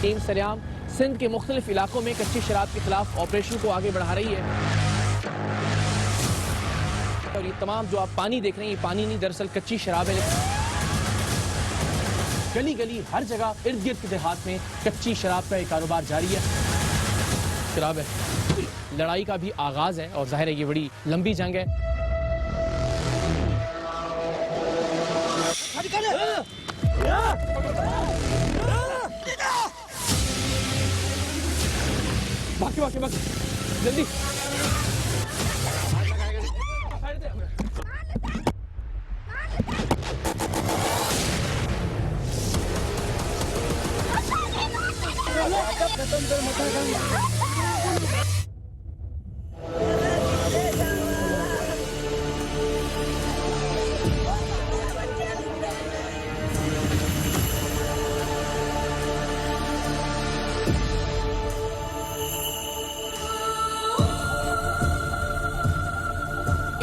Team सरेआम सिंध के मुख्तलिफ इलाकों में कच्ची शराब के खिलाफ ऑपरेशन को आगे बढ़ा रही है। और ये तमाम जो आप पानी देख रहे हैं, ये पानी नहीं, दरअसल कच्ची शराब है। गली गली हर जगह इर्द गिर्द के देहात में कच्ची शराब का ये कारोबार जारी है। शराब है, लड़ाई का भी आगाज है और जाहिर है ये बड़ी लंबी जंग है। बाकी जल्दी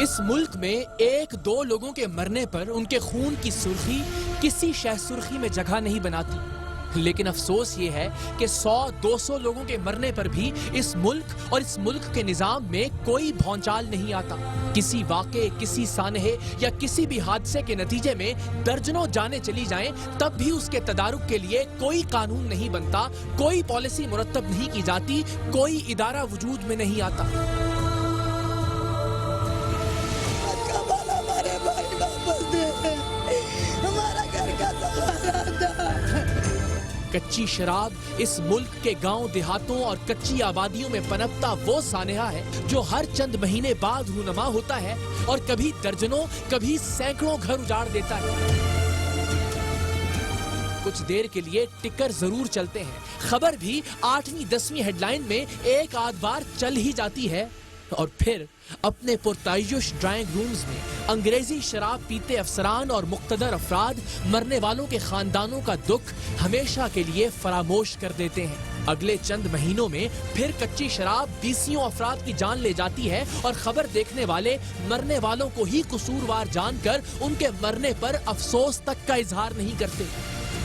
इस मुल्क में एक दो लोगों के मरने पर उनके खून की सुर्खी किसी शह सुर्खी में जगह नहीं बनाती, लेकिन अफसोस ये है कि 100-200 लोगों के मरने पर भी इस मुल्क और इस मुल्क के निजाम में कोई भौंचाल नहीं आता। किसी वाक़े, किसी सानहे या किसी भी हादसे के नतीजे में दर्जनों जानें चली जाएं, तब भी उसके तदारुक के लिए कोई कानून नहीं बनता, कोई पॉलिसी मुरतब नहीं की जाती, कोई इदारा वजूद में नहीं आता। कच्ची शराब इस मुल्क के गांव देहातों और कच्ची आबादियों में पनपता वो सानेहा है जो हर चंद महीने बाद रूनुमा होता है और कभी दर्जनों, कभी सैकड़ों घर उजाड़ देता है। कुछ देर के लिए टिकर जरूर चलते हैं, खबर भी 8वीं-10वीं हेडलाइन में एक आध बार चल ही जाती है और फिर अपने पुरतायुश ड्राइंग रूम्स में अंग्रेजी शराब पीते अफसरान और मुक्तदर अफराद मरने वालों के खानदानों का दुख हमेशा के लिए फरामोश कर देते हैं। अगले चंद महीनों में फिर कच्ची शराब 20 अफराद की जान ले जाती है और खबर देखने वाले मरने वालों को ही कसूरवार जानकर उनके मरने पर अफसोस तक का इजहार नहीं करते।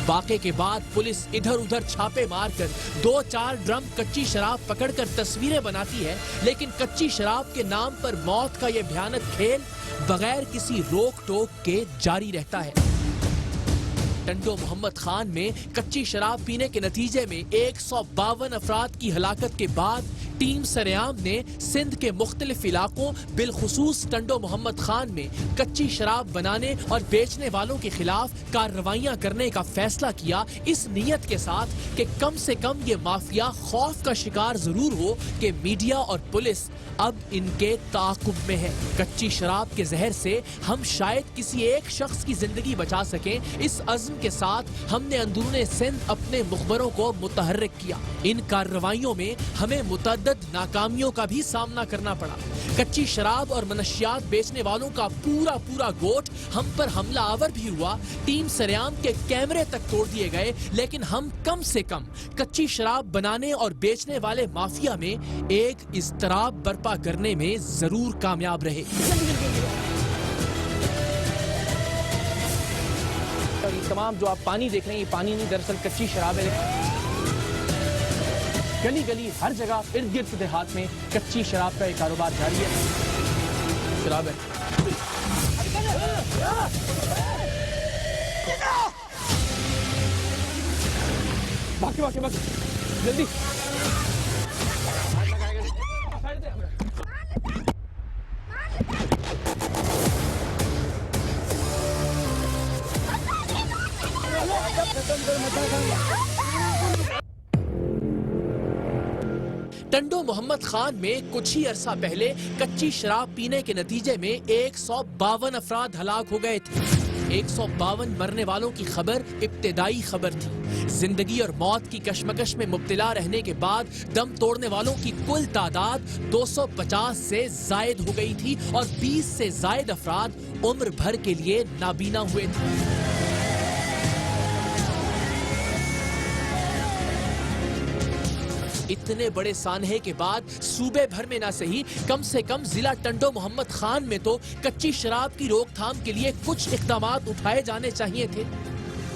वाक़े के बाद पुलिस इधर उधर छापे मारकर 2-4 ड्रम कच्ची शराब पकड़कर तस्वीरें बनाती है, लेकिन कच्ची शराब के नाम पर मौत का यह भयानक खेल बगैर किसी रोक टोक के जारी रहता है। टंडो मोहम्मद खान में कच्ची शराब पीने के नतीजे में 152 अफराद की हलाकत के बाद टीम सरेआम ने सिंध के मुख्तलिफ इलाकों बिलखुसूस टंडो मोहम्मद खान में कच्ची शराब बनाने और बेचने वालों के खिलाफ कार्रवाइयां करने का फैसला किया, इस नीयत के साथ कि कम से कम ये माफिया खौफ का शिकार जरूर हो कि मीडिया और पुलिस अब इनके ताक़ुब में है। कच्ची शराब के जहर से हम शायद किसी एक शख्स की जिंदगी बचा सकें, इस अज़्म के साथ हमने अंदरूने सिंध अपने मुखबरों को मुतहर्रिक किया। इन कार्रवाइयों में हमें मुतअद्दिद नाकामियों का भी सामना करना पड़ा। कच्ची शराब और मनशियात बेचने वालों का पूरा गोट हम पर हमला आवर भी हुआ। टीम सरेआम के कैमरे तक तोड़ दिए गए, लेकिन हम कम से कम कच्ची शराब बनाने और बेचने वाले माफिया में एक इज़्तिराब बर्पा करने में जरूर कामयाब रहे। और ये तमाम जो आप पानी देख रहे हैं, ये पानी नहीं, दरअसल कच्ची शराब है। गली गली हर जगह इर्द गिर्द के देहात में कच्ची शराब का ये कारोबार जारी है। शराब है, बाकी जल्दी टंडो मोहम्मद खान में कुछ ही अरसा पहले कच्ची शराब पीने के नतीजे में 152 अफराद हलाक हो गए थे। 152 मरने वालों की खबर इब्तिदाई खबर थी। जिंदगी और मौत की कशमकश में मुब्तला रहने के बाद दम तोड़ने वालों की कुल तादाद 250 से जायद हो गई थी और 20 से जायद अफराद उम्र भर के लिए नाबीना हुए थे। इतने बड़े सानहे के बाद सूबे भर में ना सही, कम से कम जिला टंडो मोहम्मद खान में तो कच्ची शराब की रोकथाम के लिए कुछ इक़दामात उठाए जाने चाहिए थे।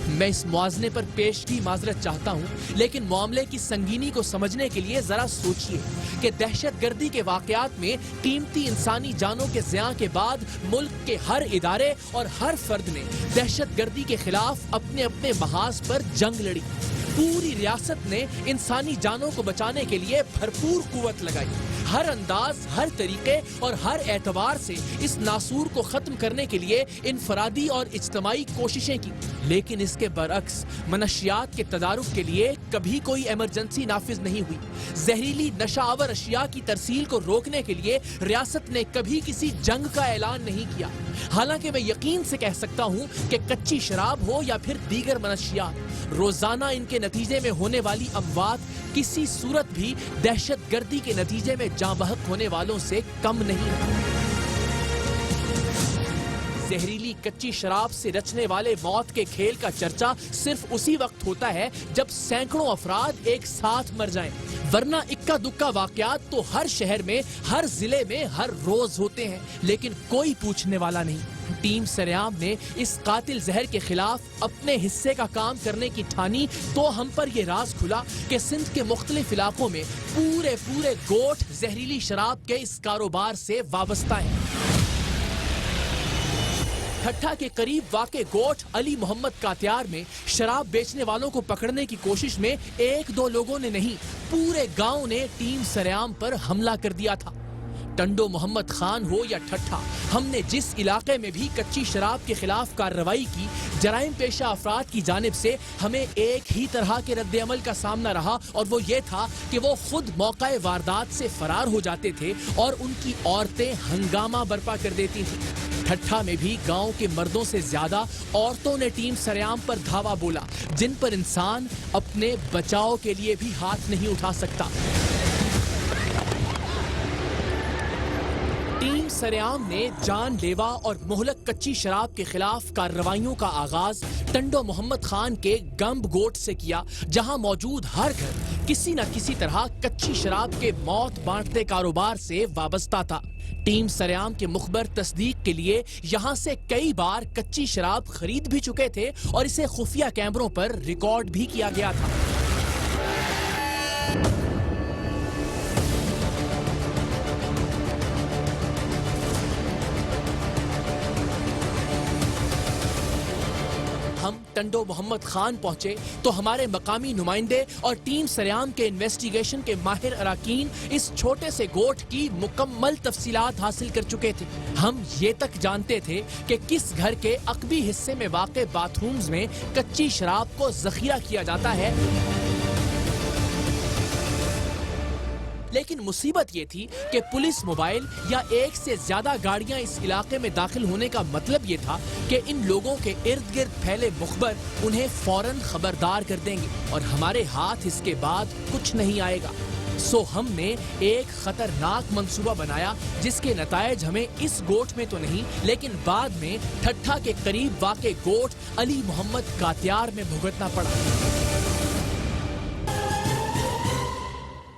میں اس موازنے پر پیشگی معذرت چاہتا ہوں، لیکن معاملے کی سنگینی کو سمجھنے کے لیے ذرا سوچئے کہ دہشت گردی کے واقعات میں قیمتی انسانی جانوں کے زیاں کے بعد ملک کے ہر ادارے اور ہر فرد نے دہشت گردی کے خلاف اپنے اپنے محاذ پر جنگ لڑی۔ پوری ریاست نے انسانی جانوں کو بچانے کے لیے بھرپور قوت لگائی، ہر انداز، ہر طریقے اور ہر اعتبار سے اس ناسور کو ختم کرنے کے لیے انفرادی اور اجتماعی کوششیں کی، لیکن اس کے برعکس منشیات کے تدارک کے لیے کبھی کوئی ایمرجنسی نافذ نہیں ہوئی۔ زہریلی نشہ آور اشیاء کی ترسیل کو روکنے کے لیے ریاست نے کبھی کسی جنگ کا اعلان نہیں کیا، حالانکہ میں یقین سے کہہ سکتا ہوں کہ کچی شراب ہو یا پھر دیگر منشیات، روزانہ ان کے نتیجے میں ہونے والی اموات کسی صورت بھی دہشت گردی کے نتیجے میں جاں بحق ہونے والوں سے کم نہیں۔ زہریلی کچی شراب سے رچنے والے موت کے کھیل کا چرچا صرف اسی وقت ہوتا ہے جب سینکڑوں افراد ایک ساتھ مر جائیں، ورنہ اکا دکا واقعات تو ہر شہر میں، ہر ضلع میں ہر روز ہوتے ہیں، لیکن کوئی پوچھنے والا نہیں۔ ٹیم سریام نے اس قاتل زہر کے خلاف اپنے حصے کا کام کرنے کی ٹھانی تو ہم پر یہ راز کھلا کہ سندھ کے مختلف علاقوں میں پورے گوٹھ زہریلی شراب کے اس کاروبار سے وابستہ ہیں۔ ٹھٹھا کے قریب واقع گوٹھ علی محمد کاتیار میں شراب بیچنے والوں کو پکڑنے کی کوشش میں ایک دو لوگوں نے نہیں، پورے گاؤں نے ٹیم سریام پر حملہ کر دیا تھا۔ ٹنڈو محمد خان ہو یا ٹھٹھا، ہم نے جس علاقے میں بھی کچی شراب کے خلاف کارروائی کی، جرائم پیشہ افراد کی جانب سے ہمیں ایک ہی طرح کے رد عمل کا سامنا رہا، اور وہ یہ تھا کہ وہ خود موقع واردات سے فرار ہو جاتے تھے اور ان کی عورتیں ہنگامہ برپا کر دیتی تھیں۔ ٹھٹھا میں بھی گاؤں کے مردوں سے زیادہ عورتوں نے ٹیم سریام پر دھاوا بولا، جن پر انسان اپنے بچاؤ کے لیے بھی ہاتھ نہیں اٹھا سکتا۔ ٹیم سریام نے جان لیوا اور مہلک کچی شراب کے خلاف کارروائیوں کا آغاز ٹنڈو محمد خان کے گمب گوٹ سے کیا، جہاں موجود ہر گھر کسی نہ کسی طرح کچی شراب کے موت بانٹتے کاروبار سے وابستہ تھا۔ ٹیم سریام کے مخبر تصدیق کے لیے یہاں سے کئی بار کچی شراب خرید بھی چکے تھے اور اسے خفیہ کیمروں پر ریکارڈ بھی کیا گیا تھا۔ ہم ٹنڈو محمد خان پہنچے تو ہمارے مقامی نمائندے اور ٹیم سریام کے انویسٹیگیشن کے ماہر اراکین اس چھوٹے سے گوٹھ کی مکمل تفصیلات حاصل کر چکے تھے۔ ہم یہ تک جانتے تھے کہ کس گھر کے عقبی حصے میں واقع باتھ رومز میں کچی شراب کو ذخیرہ کیا جاتا ہے، لیکن مصیبت یہ تھی کہ پولیس موبائل یا ایک سے زیادہ گاڑیاں اس علاقے میں داخل ہونے کا مطلب یہ تھا کہ ان لوگوں کے ارد گرد پھیلے مخبر انہیں فوراً خبردار کر دیں گے اور ہمارے ہاتھ اس کے بعد کچھ نہیں آئے گا۔ سو ہم نے ایک خطرناک منصوبہ بنایا جس کے نتائج ہمیں اس گوٹھ میں تو نہیں لیکن بعد میں ٹھٹھا کے قریب واقع گوٹھ علی محمد کاتیار میں بھگتنا پڑا۔